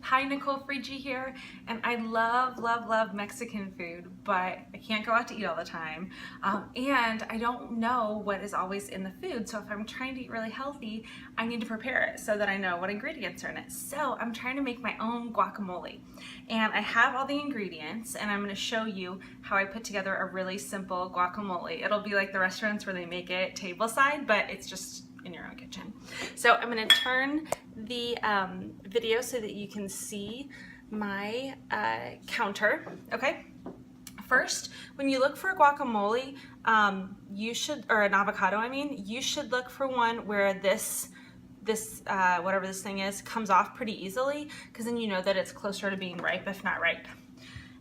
Hi, Nicole Frigie here, and I love Mexican food, but I can't go out to eat all the time, and I don't know what is always in the food, so if I'm trying to eat really healthy, I need to prepare it so that I know what ingredients are in it. So I'm trying to make my own guacamole, and I have all the ingredients, and I'm going to show you how I put together a really simple guacamole. It'll be like the restaurants where they make it tableside, but it's just in your own kitchen. So I'm going to turn the video so that you can see my counter. Okay. First, when you look for guacamole, you should, or an avocado, I mean, you should look for one where this whatever this thing is comes off pretty easily, because then you know that it's closer to being ripe, if not ripe.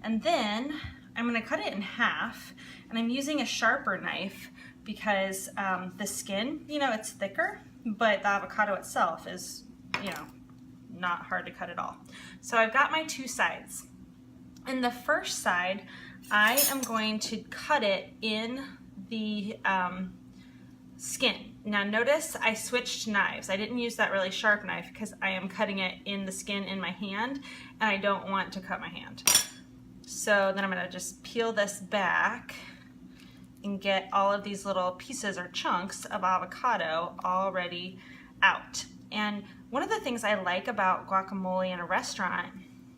And then I'm going to cut it in half, and I'm using a sharper knife because the skin, you know, it's thicker, but the avocado itself is, you know, not hard to cut at all. So I've got my two sides. In the first side, I am going to cut it in the skin. Now notice I switched knives. I didn't use that really sharp knife because I am cutting it in the skin in my hand, and I don't want to cut my hand. So then I'm going to just peel this back and get all of these little pieces or chunks of avocado already out. And one of the things I like about guacamole in a restaurant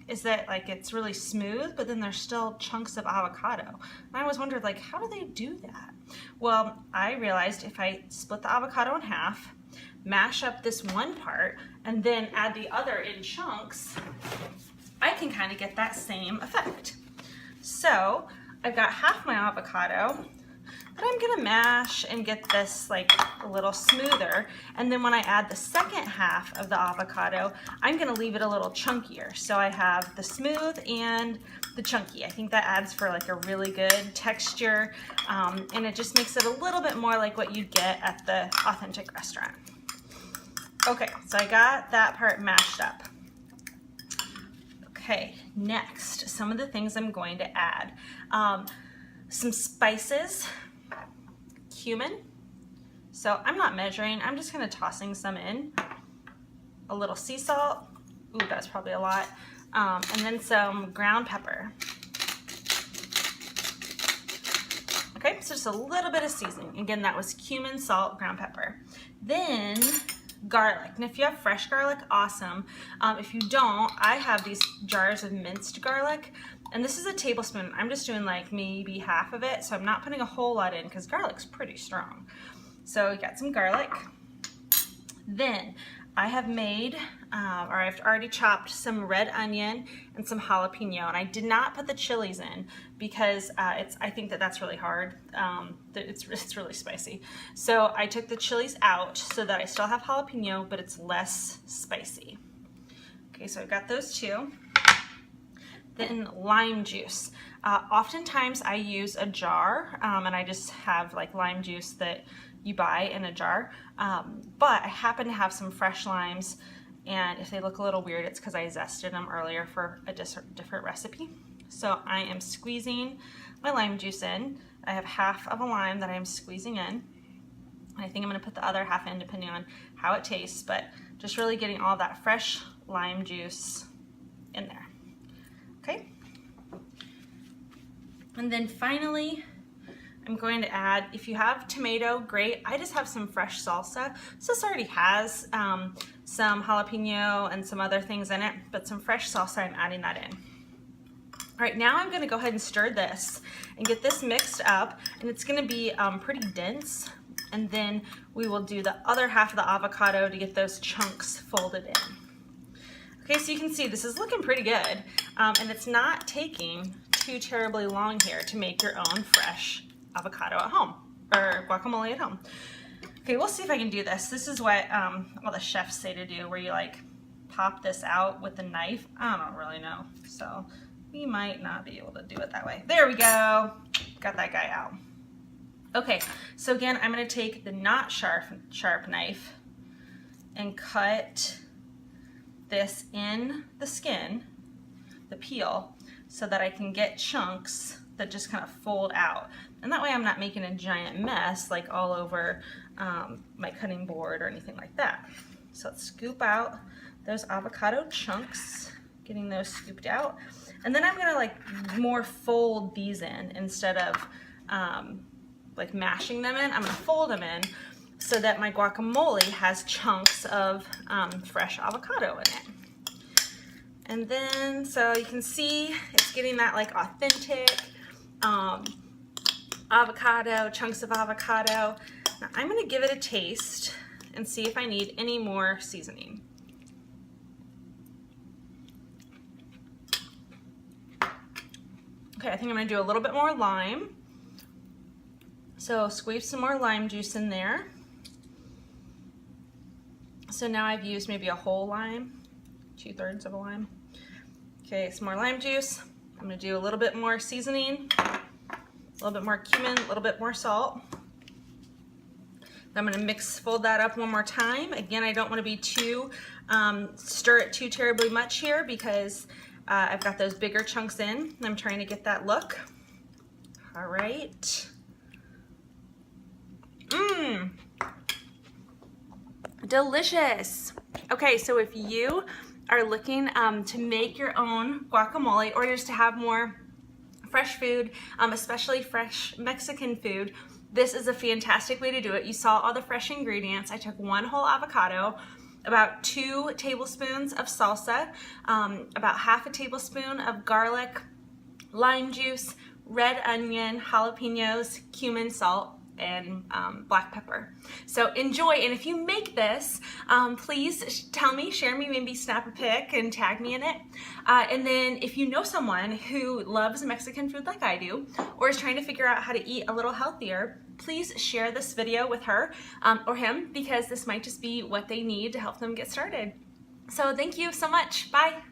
is that, like, it's really smooth, but then there's still chunks of avocado. And I always wondered, like, how do they do that? Well, I realized if I split the avocado in half, mash up this one part, and then add the other in chunks, I can kind of get that same effect. So I've got half my avocado that I'm gonna mash and get this like a little smoother, and then when I add the second half of the avocado, I'm gonna leave it a little chunkier. So I have the smooth and the chunky. I think that adds for like a really good texture, and it just makes it a little bit more like what you'd get at the authentic restaurant. Okay, so I got that part mashed up. Okay, next, some of the things I'm going to add. Some spices, cumin. So I'm not measuring, I'm just kind of tossing some in. A little sea salt. Ooh, that's probably a lot. And then some ground pepper. Okay, so just a little bit of seasoning. Again, that was cumin, salt, ground pepper. Then garlic. And if you have fresh garlic, awesome. If you don't, I have these jars of minced garlic, and this is a tablespoon. I'm just doing like maybe half of it, so I'm not putting a whole lot in because garlic's pretty strong. So we got some garlic. Then I have made, or I've already chopped some red onion and some jalapeno, and I did not put the chilies in because I think that that's really hard. It's really spicy. So I took the chilies out so that I still have jalapeno, but it's less spicy. Okay, so I've got those two. Then lime juice. Oftentimes I use a jar, and I just have like lime juice that you buy in a jar, but I happen to have some fresh limes, and if they look a little weird, it's because I zested them earlier for a different recipe. So I am squeezing my lime juice in. I have half of a lime that I'm squeezing in. I think I'm going to put the other half in depending on how it tastes, but just really getting all that fresh lime juice in there. Okay. And then finally, I'm going to add, if you have tomato, great. I just have some fresh salsa. So this already has some jalapeno and some other things in it, but some fresh salsa, I'm adding that in. All right, now I'm going to go ahead and stir this and get this mixed up, and it's going to be pretty dense. And then we will do the other half of the avocado to get those chunks folded in. Okay, so you can see this is looking pretty good, and it's not taking too terribly long here to make your own fresh avocado at home, or guacamole at home. Okay, we'll see if I can do this. This is what all the chefs say to do, where you like pop this out with a knife. I don't really know, so we might not be able to do it that way. There we go, got that guy out. Okay, so again, I'm going to take the not sharp knife and cut this in the skin, the peel, so that I can get chunks that just kind of fold out. And that way I'm not making a giant mess like all over my cutting board or anything like that. So let's scoop out those avocado chunks, getting those scooped out. And then I'm gonna like more fold these in instead of like mashing them in. I'm gonna fold them in so that my guacamole has chunks of fresh avocado in it. And then, so you can see it's getting that like authentic avocado, chunks of avocado. Now I'm gonna give it a taste and see if I need any more seasoning. Okay, I think I'm gonna do a little bit more lime. So squeeze some more lime juice in there. So now I've used maybe a whole lime, 2/3 of a lime. Okay, some more lime juice. I'm gonna do a little bit more seasoning, a little bit more cumin, a little bit more salt. I'm gonna fold that up one more time. Again, I don't wanna be stir it too terribly much here because I've got those bigger chunks in. I'm trying to get that look. All right. Delicious. Okay, so if you are looking to make your own guacamole or just to have more fresh food, especially fresh Mexican food, this is a fantastic way to do it. You saw all the fresh ingredients. I took 1 whole avocado, about 2 tablespoons of salsa, about half a tablespoon of garlic, lime juice, red onion, jalapenos, cumin, salt, and black pepper. So enjoy, and if you make this, please tell me, share me, maybe snap a pic and tag me in it. And then if you know someone who loves Mexican food like I do, or is trying to figure out how to eat a little healthier, please share this video with her or him, because this might just be what they need to help them get started. So thank you so much. Bye.